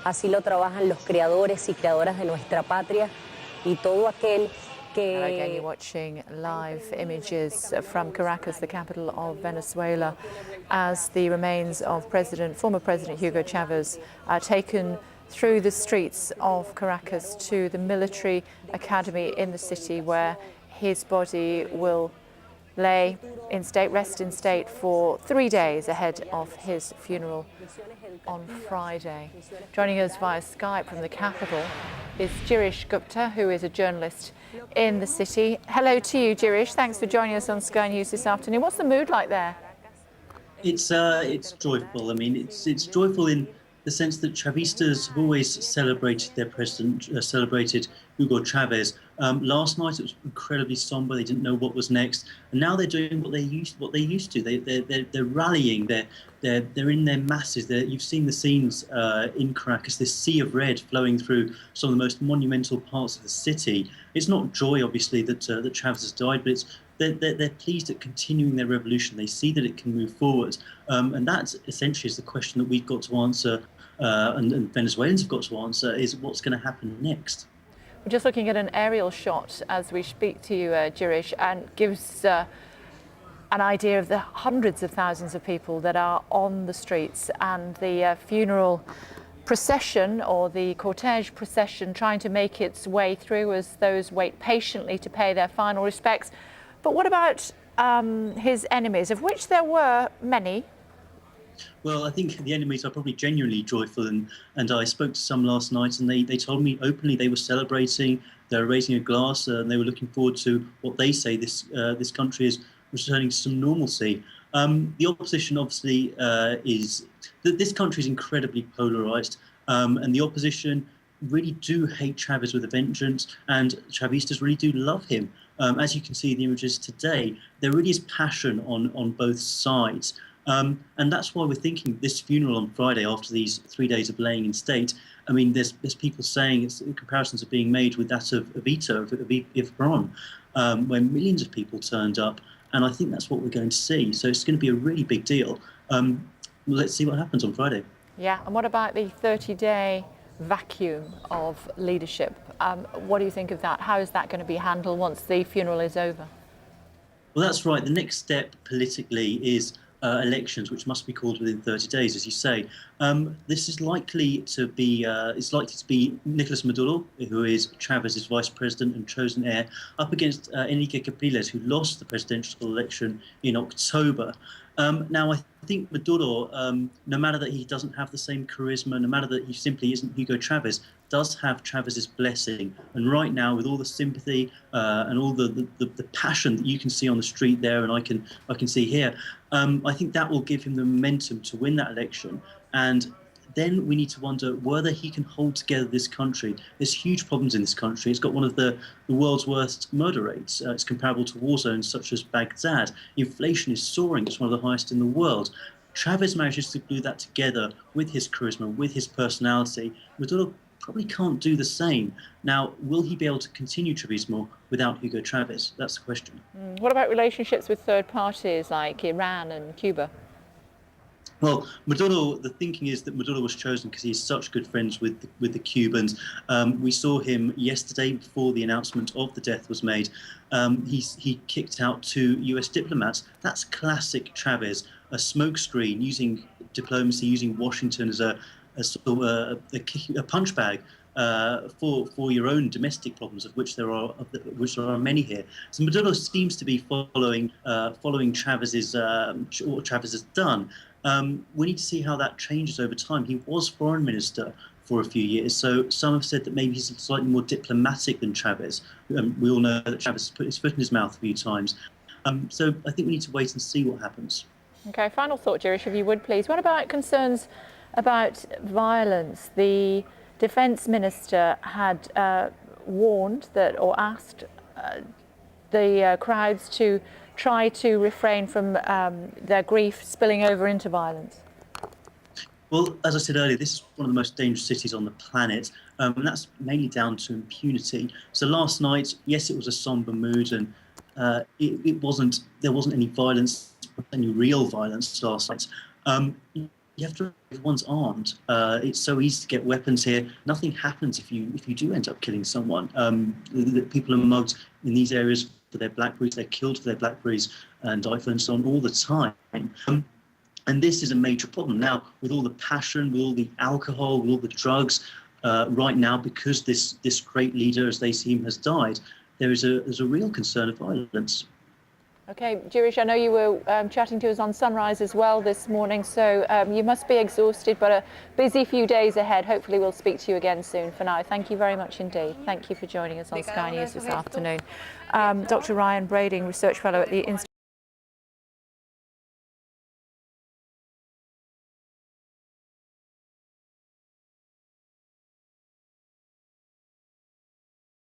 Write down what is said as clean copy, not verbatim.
Así lo trabajan los creadores y creadoras de nuestra patria y todo aquel Again, you're que... watching live images from Caracas, the capital of Venezuela, as the remains of former President Hugo Chávez are taken through the streets of Caracas to the military academy in the city, where his body will lay in state, rest in state for 3 days ahead of his funeral on Friday. Joining us via Skype from the capital is Girish Gupta, who is a journalist in the city. Hello to you, Girish. Thanks for joining us on Sky News this afternoon. What's the mood like there? It's joyful. I mean, it's joyful in the sense that Chavistas have always celebrated their president, celebrated Hugo Chavez. Last night it was incredibly somber. They didn't know what was next, and now they're doing what they used to. They're rallying. They're in their masses. You've seen the scenes in Caracas. This sea of red flowing through some of the most monumental parts of the city. It's not joy, obviously, that Chavez has died, but it's they're pleased at continuing their revolution. They see that it can move forward, and that essentially is the question that we've got to answer, and Venezuelans have got to answer, is what's going to happen next. We're just looking at an aerial shot as we speak to you, Girish, and gives an idea of the hundreds of thousands of people that are on the streets, and the funeral procession, or the cortege procession, trying to make its way through as those wait patiently to pay their final respects. But what about his enemies, of which there were many? Well, I think the enemies are probably genuinely joyful, and I spoke to some last night, and they told me openly they were celebrating, they were raising a glass, and they were looking forward to what they say this country is returning to some normalcy. The opposition, obviously, is that this country is incredibly polarised, and the opposition really do hate Chavez with a vengeance, and Chavistas really do love him. As you can see in the images today, there really is passion on both sides. And that's why we're thinking this funeral on Friday, after these 3 days of laying in state. I mean, there's people saying comparisons are being made with that of Evita, of Ifron, where millions of people turned up. And I think that's what we're going to see. So it's going to be a really big deal. Let's see what happens on Friday. Yeah, and what about the 30-day vacuum of leadership? What do you think of that? How is that going to be handled once the funeral is over? Well, that's right. The next step politically is elections, which must be called within 30 days, as you say. This is likely to be Nicolas Maduro, who is Chavez's vice president and chosen heir, up against Enrique Capriles, who lost the presidential election in October. Now, I think Maduro, no matter that he doesn't have the same charisma, no matter that he simply isn't Hugo Chavez, does have Chavez's blessing. And right now, with all the sympathy and all the passion that you can see on the street there, and I can see here, I think that will give him the momentum to win that election. And then we need to wonder whether he can hold together this country. There's huge problems in this country. It's got one of the world's worst murder rates. It's comparable to war zones such as Baghdad. Inflation is soaring. It's one of the highest in the world. Chavez manages to glue that together with his charisma, with his personality. Maduro probably can't do the same. Now, will he be able to continue Chavismo without Hugo Chavez? That's the question. What about relationships with third parties like Iran and Cuba? Well, Maduro, the thinking is that Maduro was chosen because he's such good friends with the Cubans. We saw him yesterday before the announcement of the death was made. He kicked out 2 US diplomats. That's classic Chavez, a smokescreen, using diplomacy, using Washington as a punch bag for your own domestic problems, of which there are many here. So Maduro seems to be following Chavez's what Chavez has done. We need to see how that changes over time. He was foreign minister for a few years, so some have said that maybe he's slightly more diplomatic than Chavez. We all know that Chavez has put his foot in his mouth a few times. So I think we need to wait and see what happens. Okay, final thought, Girish, if you would please. What about concerns about violence? The Defence Minister had warned that, or asked the crowds to try to refrain from their grief spilling over into violence. Well, as I said earlier, this is one of the most dangerous cities on the planet, and that's mainly down to impunity. So last night, yes, it was a somber mood, and there wasn't any violence, any real violence last night. You have to, everyone's armed. It's so easy to get weapons here. Nothing happens if you do end up killing someone. People are mugged in these areas for their blackberries. They're killed for their blackberries and iPhones and so on all the time. And this is a major problem now with all the passion, with all the alcohol, with all the drugs. Right now, because this great leader, as they see him, has died, there's a real concern of violence. Okay, Girish, I know you were chatting to us on Sunrise as well this morning, so you must be exhausted, but a busy few days ahead. Hopefully we'll speak to you again soon. For now, thank you very much indeed. Thank you for joining us on Sky News this afternoon. Dr. Ryan Brading, Research Fellow at the Institute